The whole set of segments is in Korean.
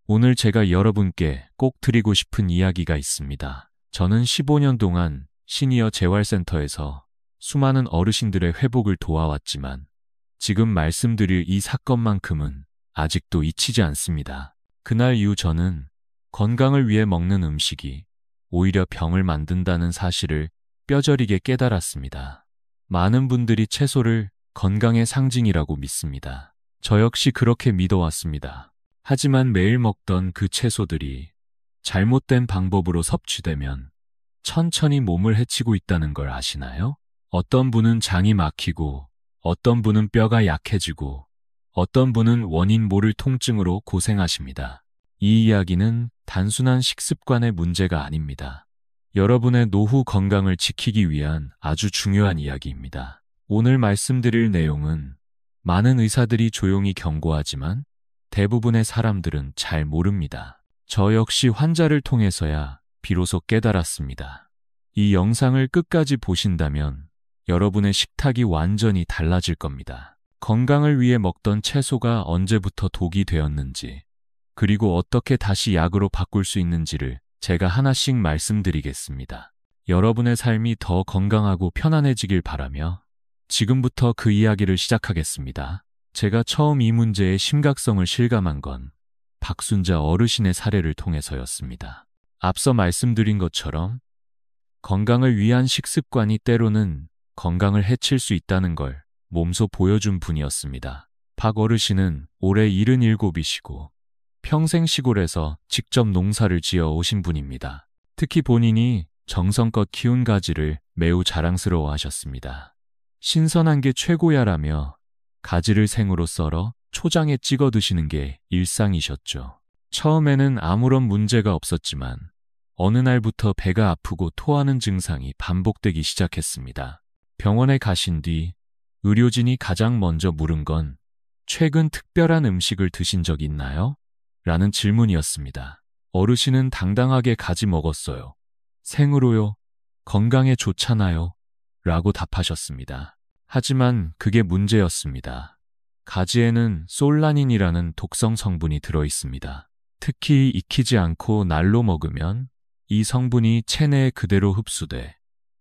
오늘 제가 여러분께 꼭 드리고 싶은 이야기가 있습니다. 저는 15년 동안 시니어 재활센터에서 수많은 어르신들의 회복을 도와왔지만 지금 말씀드릴 이 사건만큼은 아직도 잊히지 않습니다. 그날 이후 저는 건강을 위해 먹는 음식이 오히려 병을 만든다는 사실을 뼈저리게 깨달았습니다. 많은 분들이 채소를 건강의 상징이라고 믿습니다. 저 역시 그렇게 믿어왔습니다. 하지만 매일 먹던 그 채소들이 잘못된 방법으로 섭취되면 천천히 몸을 해치고 있다는 걸 아시나요? 어떤 분은 장이 막히고, 어떤 분은 뼈가 약해지고, 어떤 분은 원인 모를 통증으로 고생하십니다. 이 이야기는 단순한 식습관의 문제가 아닙니다. 여러분의 노후 건강을 지키기 위한 아주 중요한 이야기입니다. 오늘 말씀드릴 내용은 많은 의사들이 조용히 경고하지만 대부분의 사람들은 잘 모릅니다. 저 역시 환자를 통해서야 비로소 깨달았습니다. 이 영상을 끝까지 보신다면 여러분의 식탁이 완전히 달라질 겁니다. 건강을 위해 먹던 채소가 언제부터 독이 되었는지, 그리고 어떻게 다시 약으로 바꿀 수 있는지를 제가 하나씩 말씀드리겠습니다. 여러분의 삶이 더 건강하고 편안해지길 바라며 지금부터 그 이야기를 시작하겠습니다. 제가 처음 이 문제의 심각성을 실감한 건 박순자 어르신의 사례를 통해서였습니다. 앞서 말씀드린 것처럼 건강을 위한 식습관이 때로는 건강을 해칠 수 있다는 걸 몸소 보여준 분이었습니다. 박 어르신은 올해 77이시고 평생 시골에서 직접 농사를 지어 오신 분입니다. 특히 본인이 정성껏 키운 가지를 매우 자랑스러워 하셨습니다. 신선한 게 최고야라며 가지를 생으로 썰어 초장에 찍어 드시는 게 일상이셨죠. 처음에는 아무런 문제가 없었지만 어느 날부터 배가 아프고 토하는 증상이 반복되기 시작했습니다. 병원에 가신 뒤 의료진이 가장 먼저 물은 건 최근 특별한 음식을 드신 적 있나요? 라는 질문이었습니다. 어르신은 당당하게 가지 먹었어요. 생으로요? 건강에 좋잖아요. 라고 답하셨습니다. 하지만 그게 문제였습니다. 가지에는 솔라닌이라는 독성 성분이 들어 있습니다. 특히 익히지 않고 날로 먹으면 이 성분이 체내에 그대로 흡수돼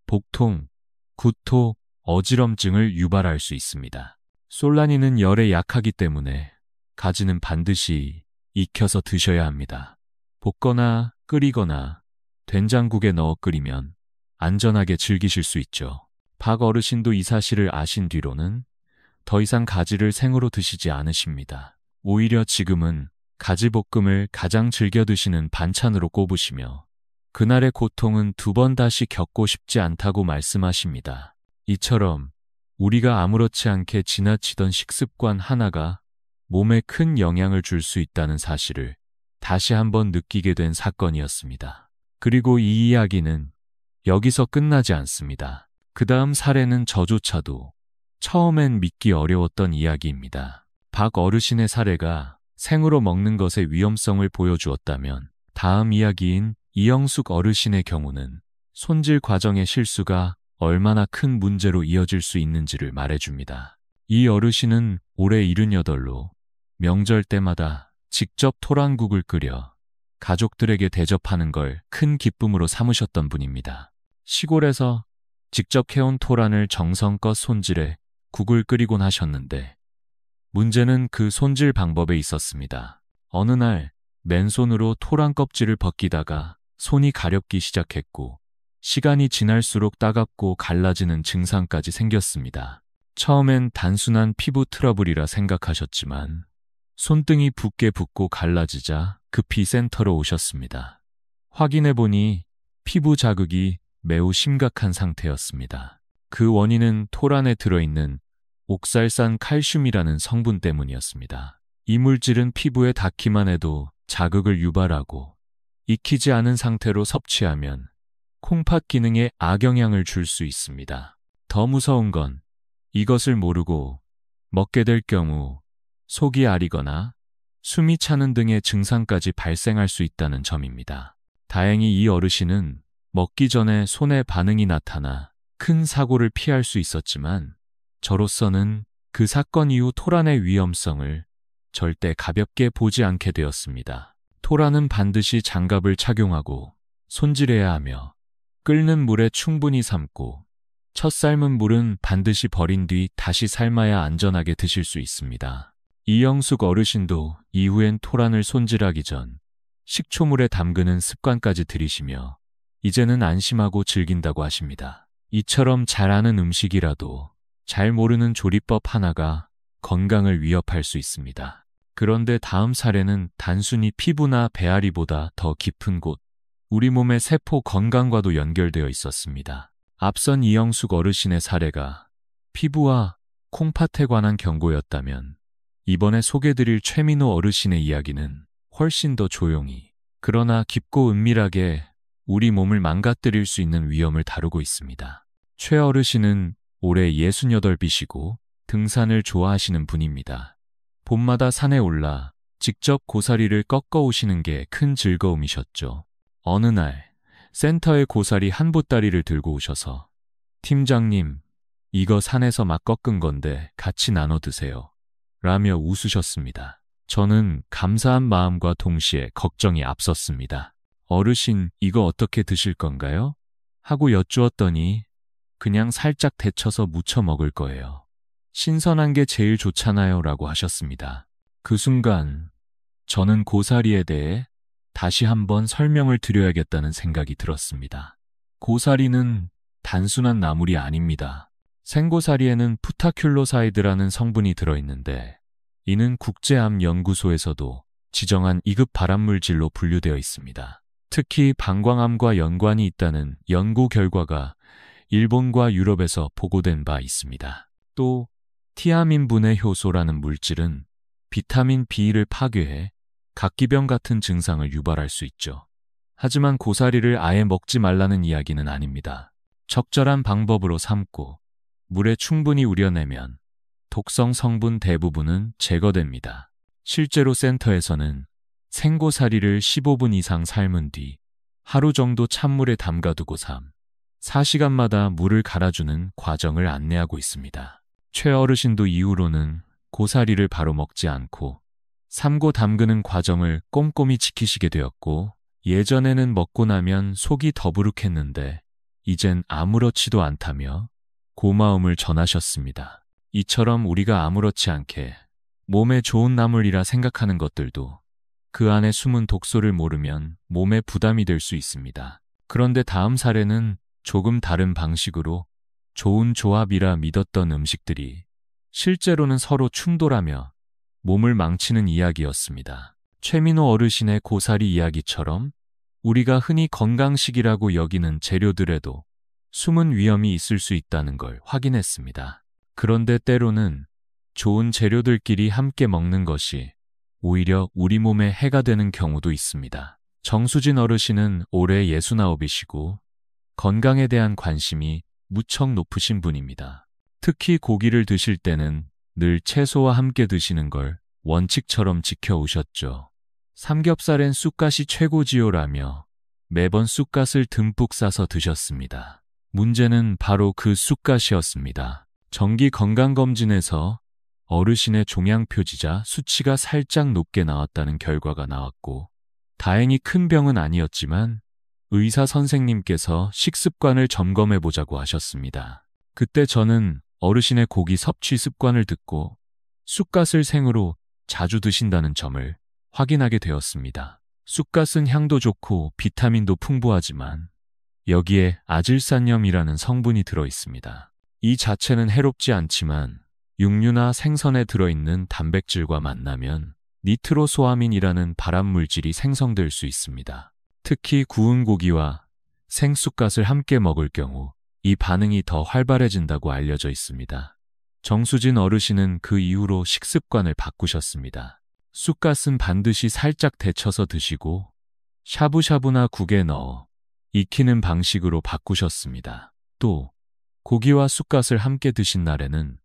복통, 구토, 어지럼증을 유발할 수 있습니다. 솔라닌은 열에 약하기 때문에 가지는 반드시 익혀서 드셔야 합니다. 볶거나 끓이거나 된장국에 넣어 끓이면 안전하게 즐기실 수 있죠. 박 어르신도 이 사실을 아신 뒤로는 더 이상 가지를 생으로 드시지 않으십니다. 오히려 지금은 가지볶음을 가장 즐겨 드시는 반찬으로 꼽으시며 그날의 고통은 두 번 다시 겪고 싶지 않다고 말씀하십니다. 이처럼 우리가 아무렇지 않게 지나치던 식습관 하나가 몸에 큰 영향을 줄 수 있다는 사실을 다시 한번 느끼게 된 사건이었습니다. 그리고 이 이야기는 여기서 끝나지 않습니다. 그 다음 사례는 저조차도 처음엔 믿기 어려웠던 이야기입니다. 박 어르신의 사례가 생으로 먹는 것의 위험성을 보여주었다면 다음 이야기인 이영숙 어르신의 경우는 손질 과정의 실수가 얼마나 큰 문제로 이어질 수 있는지를 말해줍니다. 이 어르신은 올해 78로 명절 때마다 직접 토란국을 끓여 가족들에게 대접하는 걸 큰 기쁨으로 삼으셨던 분입니다. 시골에서 직접 캐온 토란을 정성껏 손질해 국을 끓이곤 하셨는데 문제는 그 손질 방법에 있었습니다. 어느 날 맨손으로 토란 껍질을 벗기다가 손이 가렵기 시작했고 시간이 지날수록 따갑고 갈라지는 증상까지 생겼습니다. 처음엔 단순한 피부 트러블이라 생각하셨지만 손등이 붓게 붓고 갈라지자 급히 센터로 오셨습니다. 확인해보니 피부 자극이 매우 심각한 상태였습니다. 그 원인은 토란에 들어있는 옥살산 칼슘이라는 성분 때문이었습니다. 이 물질은 피부에 닿기만 해도 자극을 유발하고 익히지 않은 상태로 섭취하면 콩팥 기능에 악영향을 줄 수 있습니다. 더 무서운 건 이것을 모르고 먹게 될 경우 속이 아리거나 숨이 차는 등의 증상까지 발생할 수 있다는 점입니다. 다행히 이 어르신은 먹기 전에 손에 반응이 나타나 큰 사고를 피할 수 있었지만 저로서는 그 사건 이후 토란의 위험성을 절대 가볍게 보지 않게 되었습니다. 토라는 반드시 장갑을 착용하고 손질해야 하며 끓는 물에 충분히 삶고 첫 삶은 물은 반드시 버린 뒤 다시 삶아야 안전하게 드실 수 있습니다. 이영숙 어르신도 이후엔 토란을 손질하기 전 식초물에 담그는 습관까지 들이시며 이제는 안심하고 즐긴다고 하십니다. 이처럼 잘 아는 음식이라도 잘 모르는 조리법 하나가 건강을 위협할 수 있습니다. 그런데 다음 사례는 단순히 피부나 배앓이보다 더 깊은 곳, 우리 몸의 세포 건강과도 연결되어 있었습니다. 앞선 이영숙 어르신의 사례가 피부와 콩팥에 관한 경고였다면 이번에 소개드릴 최민호 어르신의 이야기는 훨씬 더 조용히 그러나 깊고 은밀하게 우리 몸을 망가뜨릴 수 있는 위험을 다루고 있습니다. 최 어르신은 올해 68이시고 등산을 좋아하시는 분입니다. 봄마다 산에 올라 직접 고사리를 꺾어 오시는 게 큰 즐거움이셨죠. 어느 날 센터에 고사리 한 보따리를 들고 오셔서 팀장님, 이거 산에서 막 꺾은 건데 같이 나눠 드세요. 라며 웃으셨습니다. 저는 감사한 마음과 동시에 걱정이 앞섰습니다. 어르신, 이거 어떻게 드실 건가요? 하고 여쭈었더니 그냥 살짝 데쳐서 무쳐 먹을 거예요. 신선한 게 제일 좋잖아요 라고 하셨습니다. 그 순간 저는 고사리에 대해 다시 한번 설명을 드려야겠다는 생각이 들었습니다. 고사리는 단순한 나물이 아닙니다. 생고사리에는 푸타큘로사이드라는 성분이 들어있는데 이는 국제암연구소에서도 지정한 2급 발암물질로 분류되어 있습니다. 특히 방광암과 연관이 있다는 연구 결과가 일본과 유럽에서 보고된 바 있습니다. 또 티아민 분해 효소라는 물질은 비타민 B를 파괴해 각기병 같은 증상을 유발할 수 있죠. 하지만 고사리를 아예 먹지 말라는 이야기는 아닙니다. 적절한 방법으로 삶고 물에 충분히 우려내면 독성 성분 대부분은 제거됩니다. 실제로 센터에서는 생고사리를 15분 이상 삶은 뒤 하루 정도 찬물에 담가두고 4시간마다 물을 갈아주는 과정을 안내하고 있습니다. 최 어르신도 이후로는 고사리를 바로 먹지 않고 삶고 담그는 과정을 꼼꼼히 지키시게 되었고 예전에는 먹고 나면 속이 더부룩했는데 이젠 아무렇지도 않다며 고마움을 전하셨습니다. 이처럼 우리가 아무렇지 않게 몸에 좋은 나물이라 생각하는 것들도 그 안에 숨은 독소를 모르면 몸에 부담이 될 수 있습니다. 그런데 다음 사례는 조금 다른 방식으로 좋은 조합이라 믿었던 음식들이 실제로는 서로 충돌하며 몸을 망치는 이야기였습니다. 최민호 어르신의 고사리 이야기처럼 우리가 흔히 건강식이라고 여기는 재료들에도 숨은 위험이 있을 수 있다는 걸 확인했습니다. 그런데 때로는 좋은 재료들끼리 함께 먹는 것이 오히려 우리 몸에 해가 되는 경우도 있습니다. 정수진 어르신은 올해 69이시고 건강에 대한 관심이 무척 높으신 분입니다. 특히 고기를 드실 때는 늘 채소와 함께 드시는 걸 원칙처럼 지켜오셨죠. 삼겹살엔 쑥갓이 최고지요라며 매번 쑥갓을 듬뿍 싸서 드셨습니다. 문제는 바로 그 쑥갓이었습니다. 정기 건강검진에서 어르신의 종양표지자 수치가 살짝 높게 나왔다는 결과가 나왔고 다행히 큰 병은 아니었지만 의사 선생님께서 식습관을 점검해보자고 하셨습니다. 그때 저는 어르신의 고기 섭취 습관을 듣고 쑥갓을 생으로 자주 드신다는 점을 확인하게 되었습니다. 쑥갓은 향도 좋고 비타민도 풍부하지만 여기에 아질산염이라는 성분이 들어 있습니다. 이 자체는 해롭지 않지만 육류나 생선에 들어있는 단백질과 만나면 니트로소아민이라는 발암물질이 생성될 수 있습니다. 특히 구운 고기와 생쑥갓을 함께 먹을 경우 이 반응이 더 활발해진다고 알려져 있습니다. 정수진 어르신은 그 이후로 식습관을 바꾸셨습니다. 쑥갓은 반드시 살짝 데쳐서 드시고 샤브샤브나 국에 넣어 익히는 방식으로 바꾸셨습니다. 또 고기와 쑥갓을 함께 드신 날에는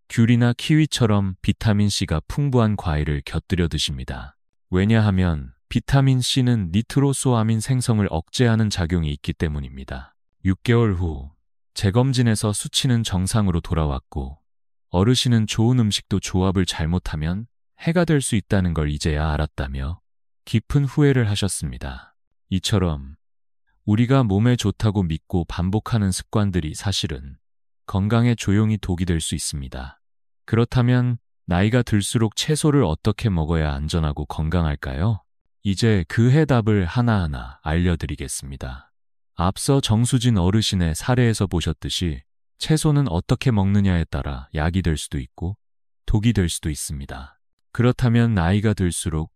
귤이나 키위처럼 비타민C가 풍부한 과일을 곁들여 드십니다. 왜냐하면 비타민C는 니트로소아민 생성을 억제하는 작용이 있기 때문입니다. 6개월 후 재검진에서 수치는 정상으로 돌아왔고 어르신은 좋은 음식도 조합을 잘못하면 해가 될 수 있다는 걸 이제야 알았다며 깊은 후회를 하셨습니다. 이처럼 우리가 몸에 좋다고 믿고 반복하는 습관들이 사실은 건강에 조용히 독이 될 수 있습니다. 그렇다면 나이가 들수록 채소를 어떻게 먹어야 안전하고 건강할까요? 이제 그 해답을 하나하나 알려드리겠습니다. 앞서 정수진 어르신의 사례에서 보셨듯이 채소는 어떻게 먹느냐에 따라 약이 될 수도 있고 독이 될 수도 있습니다. 그렇다면 나이가 들수록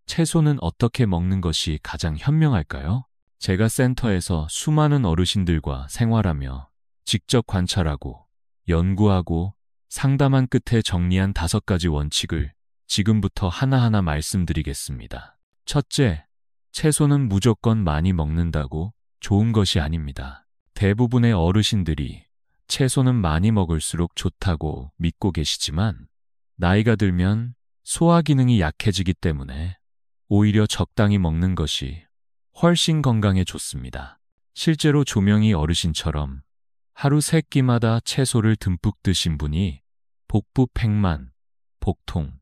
채소는 어떻게 먹는 것이 가장 현명할까요? 제가 센터에서 수많은 어르신들과 생활하며 직접 관찰하고 연구하고 상담한 끝에 정리한 5가지 원칙을 지금부터 하나하나 말씀드리겠습니다. 첫째, 채소는 무조건 많이 먹는다고 좋은 것이 아닙니다. 대부분의 어르신들이 채소는 많이 먹을수록 좋다고 믿고 계시지만 나이가 들면 소화 기능이 약해지기 때문에 오히려 적당히 먹는 것이 훨씬 건강에 좋습니다. 실제로 조명희 어르신처럼 하루 3끼마다 채소를 듬뿍 드신 분이 복부 팽만, 복통,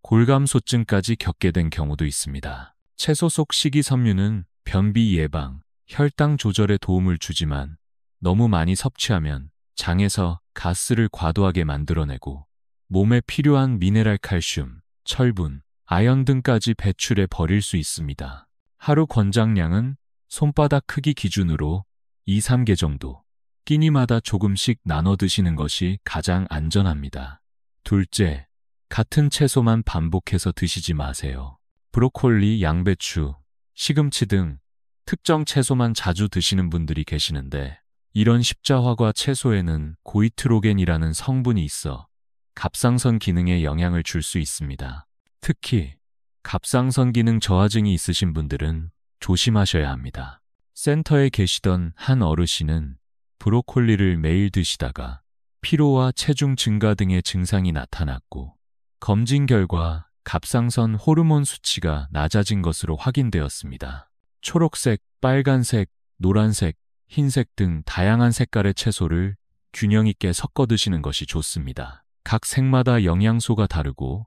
골감소증까지 겪게 된 경우도 있습니다. 채소 속 식이섬유는 변비 예방, 혈당 조절에 도움을 주지만 너무 많이 섭취하면 장에서 가스를 과도하게 만들어내고 몸에 필요한 미네랄 칼슘, 철분, 아연 등까지 배출해 버릴 수 있습니다. 하루 권장량은 손바닥 크기 기준으로 2, 3개 정도, 끼니마다 조금씩 나눠 드시는 것이 가장 안전합니다. 둘째, 같은 채소만 반복해서 드시지 마세요. 브로콜리, 양배추, 시금치 등 특정 채소만 자주 드시는 분들이 계시는데 이런 십자화과 채소에는 고이트로겐이라는 성분이 있어 갑상선 기능에 영향을 줄 수 있습니다. 특히 갑상선 기능 저하증이 있으신 분들은 조심하셔야 합니다. 센터에 계시던 한 어르신은 브로콜리를 매일 드시다가 피로와 체중 증가 등의 증상이 나타났고 검진 결과 갑상선 호르몬 수치가 낮아진 것으로 확인되었습니다. 초록색, 빨간색, 노란색, 흰색 등 다양한 색깔의 채소를 균형 있게 섞어 드시는 것이 좋습니다. 각 색마다 영양소가 다르고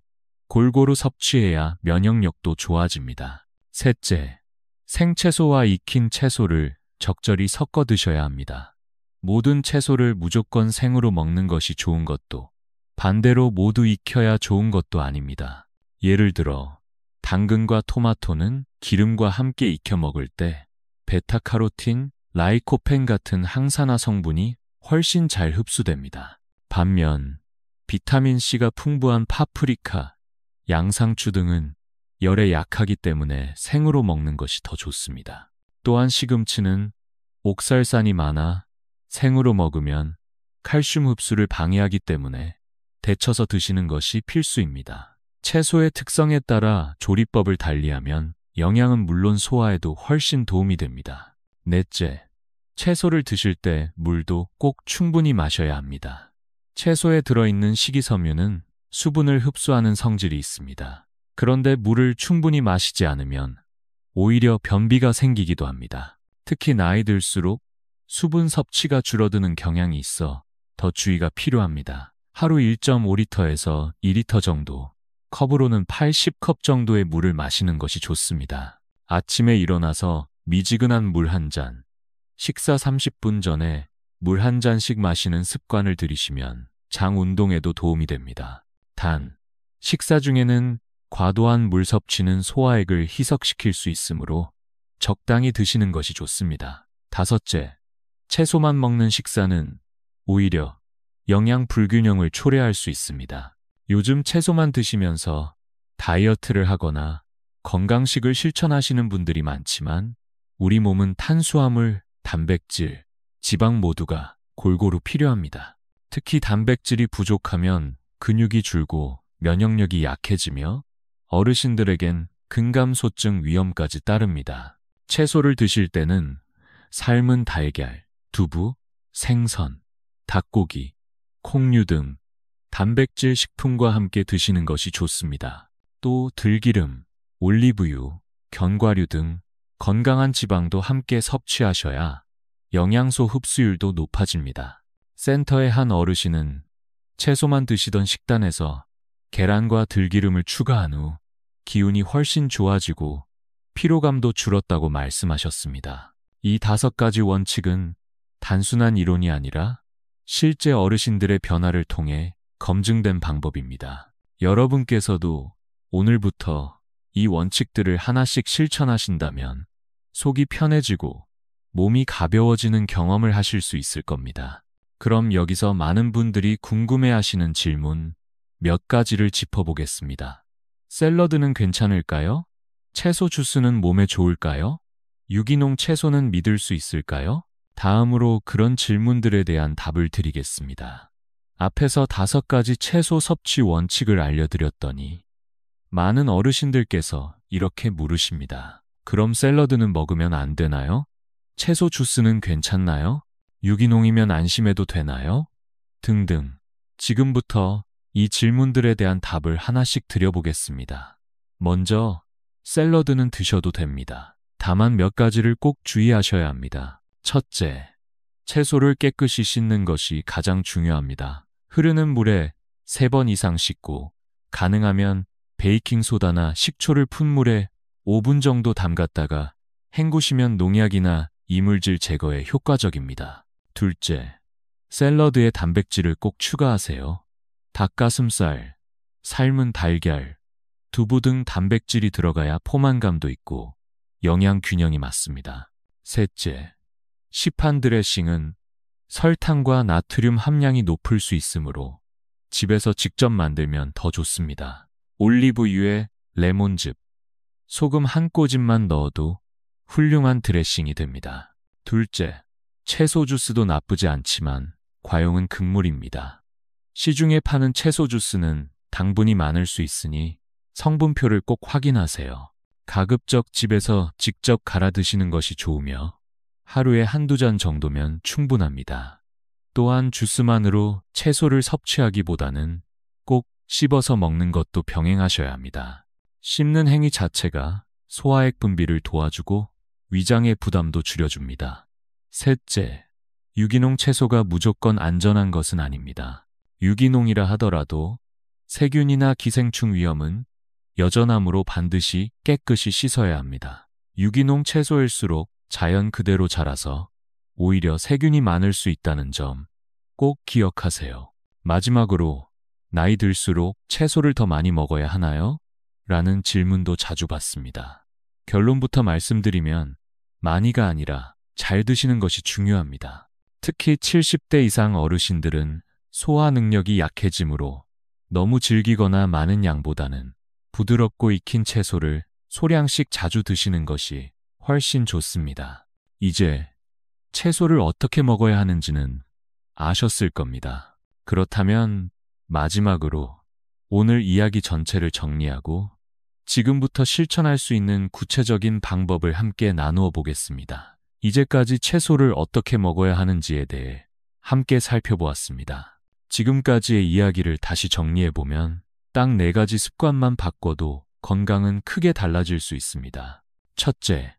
골고루 섭취해야 면역력도 좋아집니다. 셋째, 생채소와 익힌 채소를 적절히 섞어 드셔야 합니다. 모든 채소를 무조건 생으로 먹는 것이 좋은 것도 반대로 모두 익혀야 좋은 것도 아닙니다. 예를 들어 당근과 토마토는 기름과 함께 익혀 먹을 때 베타카로틴, 라이코펜 같은 항산화 성분이 훨씬 잘 흡수됩니다. 반면 비타민C가 풍부한 파프리카, 양상추 등은 열에 약하기 때문에 생으로 먹는 것이 더 좋습니다. 또한 시금치는 옥살산이 많아 생으로 먹으면 칼슘 흡수를 방해하기 때문에 데쳐서 드시는 것이 필수입니다. 채소의 특성에 따라 조리법을 달리하면 영양은 물론 소화에도 훨씬 도움이 됩니다. 넷째, 채소를 드실 때 물도 꼭 충분히 마셔야 합니다. 채소에 들어있는 식이섬유는 수분을 흡수하는 성질이 있습니다. 그런데 물을 충분히 마시지 않으면 오히려 변비가 생기기도 합니다. 특히 나이 들수록 수분 섭취가 줄어드는 경향이 있어 더 주의가 필요합니다. 하루 1.5리터에서 2리터 정도, 컵으로는 80컵 정도의 물을 마시는 것이 좋습니다. 아침에 일어나서 미지근한 물 한 잔, 식사 30분 전에 물 한 잔씩 마시는 습관을 들이시면 장 운동에도 도움이 됩니다. 단, 식사 중에는 과도한 물 섭취는 소화액을 희석시킬 수 있으므로 적당히 드시는 것이 좋습니다. 다섯째, 채소만 먹는 식사는 오히려 영양 불균형을 초래할 수 있습니다. 요즘 채소만 드시면서 다이어트를 하거나 건강식을 실천하시는 분들이 많지만 우리 몸은 탄수화물, 단백질, 지방 모두가 골고루 필요합니다. 특히 단백질이 부족하면 근육이 줄고 면역력이 약해지며 어르신들에겐 근감소증 위험까지 따릅니다. 채소를 드실 때는 삶은 달걀, 두부, 생선, 닭고기, 콩류 등 단백질 식품과 함께 드시는 것이 좋습니다. 또 들기름, 올리브유, 견과류 등 건강한 지방도 함께 섭취하셔야 영양소 흡수율도 높아집니다. 센터의 한 어르신은 채소만 드시던 식단에서 계란과 들기름을 추가한 후 기운이 훨씬 좋아지고 피로감도 줄었다고 말씀하셨습니다. 이 5가지 원칙은 단순한 이론이 아니라 실제 어르신들의 변화를 통해 검증된 방법입니다. 여러분께서도 오늘부터 이 원칙들을 하나씩 실천하신다면 속이 편해지고 몸이 가벼워지는 경험을 하실 수 있을 겁니다. 그럼 여기서 많은 분들이 궁금해하시는 질문 몇 가지를 짚어보겠습니다. 샐러드는 괜찮을까요? 채소 주스는 몸에 좋을까요? 유기농 채소는 믿을 수 있을까요? 다음으로 그런 질문들에 대한 답을 드리겠습니다. 앞에서 5가지 채소 섭취 원칙을 알려드렸더니 많은 어르신들께서 이렇게 물으십니다. 그럼 샐러드는 먹으면 안 되나요? 채소 주스는 괜찮나요? 유기농이면 안심해도 되나요? 등등. 지금부터 이 질문들에 대한 답을 하나씩 드려보겠습니다. 먼저 샐러드는 드셔도 됩니다. 다만 몇 가지를 꼭 주의하셔야 합니다. 첫째, 채소를 깨끗이 씻는 것이 가장 중요합니다. 흐르는 물에 3번 이상 씻고 가능하면 베이킹소다나 식초를 푼 물에 5분 정도 담갔다가 헹구시면 농약이나 이물질 제거에 효과적입니다. 둘째, 샐러드에 단백질을 꼭 추가하세요. 닭가슴살, 삶은 달걀, 두부 등 단백질이 들어가야 포만감도 있고 영양 균형이 맞습니다. 셋째, 시판 드레싱은 설탕과 나트륨 함량이 높을 수 있으므로 집에서 직접 만들면 더 좋습니다. 올리브유에 레몬즙, 소금 한 꼬집만 넣어도 훌륭한 드레싱이 됩니다. 둘째, 채소 주스도 나쁘지 않지만 과용은 금물입니다. 시중에 파는 채소 주스는 당분이 많을 수 있으니 성분표를 꼭 확인하세요. 가급적 집에서 직접 갈아 드시는 것이 좋으며 하루에 1~2잔 정도면 충분합니다. 또한 주스만으로 채소를 섭취하기보다는 꼭 씹어서 먹는 것도 병행하셔야 합니다. 씹는 행위 자체가 소화액 분비를 도와주고 위장의 부담도 줄여줍니다. 셋째, 유기농 채소가 무조건 안전한 것은 아닙니다. 유기농이라 하더라도 세균이나 기생충 위험은 여전하므로 반드시 깨끗이 씻어야 합니다. 유기농 채소일수록 자연 그대로 자라서 오히려 세균이 많을 수 있다는 점 꼭 기억하세요. 마지막으로 나이 들수록 채소를 더 많이 먹어야 하나요? 라는 질문도 자주 받습니다. 결론부터 말씀드리면 많이가 아니라 잘 드시는 것이 중요합니다. 특히 70대 이상 어르신들은 소화 능력이 약해지므로 너무 질기거나 많은 양보다는 부드럽고 익힌 채소를 소량씩 자주 드시는 것이 훨씬 좋습니다. 이제 채소를 어떻게 먹어야 하는지는 아셨을 겁니다. 그렇다면 마지막으로 오늘 이야기 전체를 정리하고 지금부터 실천할 수 있는 구체적인 방법을 함께 나누어 보겠습니다. 이제까지 채소를 어떻게 먹어야 하는지에 대해 함께 살펴보았습니다. 지금까지의 이야기를 다시 정리해보면 딱 4가지 습관만 바꿔도 건강은 크게 달라질 수 있습니다. 첫째,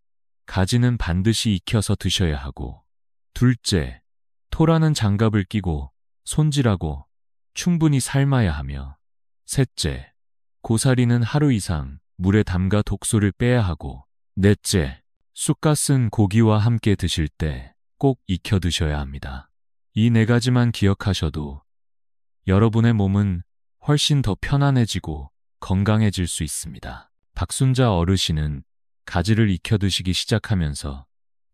가지는 반드시 익혀서 드셔야 하고, 둘째, 토라는 장갑을 끼고 손질하고 충분히 삶아야 하며, 셋째, 고사리는 하루 이상 물에 담가 독소를 빼야 하고, 넷째, 쑥갓은 고기와 함께 드실 때 꼭 익혀 드셔야 합니다. 이 4가지만 기억하셔도 여러분의 몸은 훨씬 더 편안해지고 건강해질 수 있습니다. 박순자 어르신은 가지를 익혀 드시기 시작하면서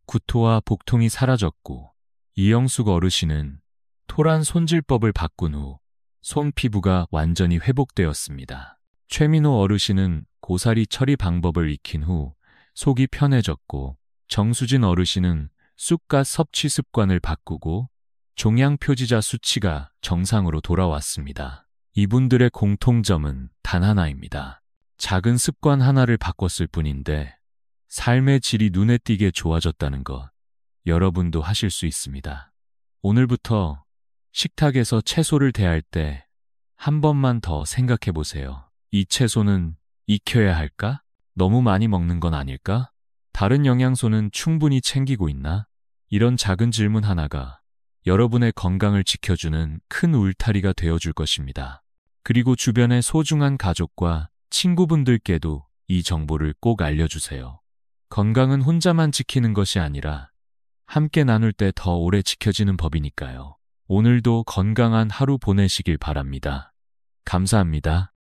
구토와 복통이 사라졌고, 이영숙 어르신은 토란 손질법을 바꾼 후 손 피부가 완전히 회복되었습니다. 최민호 어르신은 고사리 처리 방법을 익힌 후 속이 편해졌고, 정수진 어르신은 쑥갓 섭취 습관을 바꾸고 종양 표지자 수치가 정상으로 돌아왔습니다. 이분들의 공통점은 단 하나입니다. 작은 습관 하나를 바꿨을 뿐인데 삶의 질이 눈에 띄게 좋아졌다는 것, 여러분도 하실 수 있습니다. 오늘부터 식탁에서 채소를 대할 때 한 번만 더 생각해 보세요. 이 채소는 익혀야 할까? 너무 많이 먹는 건 아닐까? 다른 영양소는 충분히 챙기고 있나? 이런 작은 질문 하나가 여러분의 건강을 지켜주는 큰 울타리가 되어줄 것입니다. 그리고 주변의 소중한 가족과 친구분들께도 이 정보를 꼭 알려주세요. 건강은 혼자만 지키는 것이 아니라 함께 나눌 때 더 오래 지켜지는 법이니까요. 오늘도 건강한 하루 보내시길 바랍니다. 감사합니다.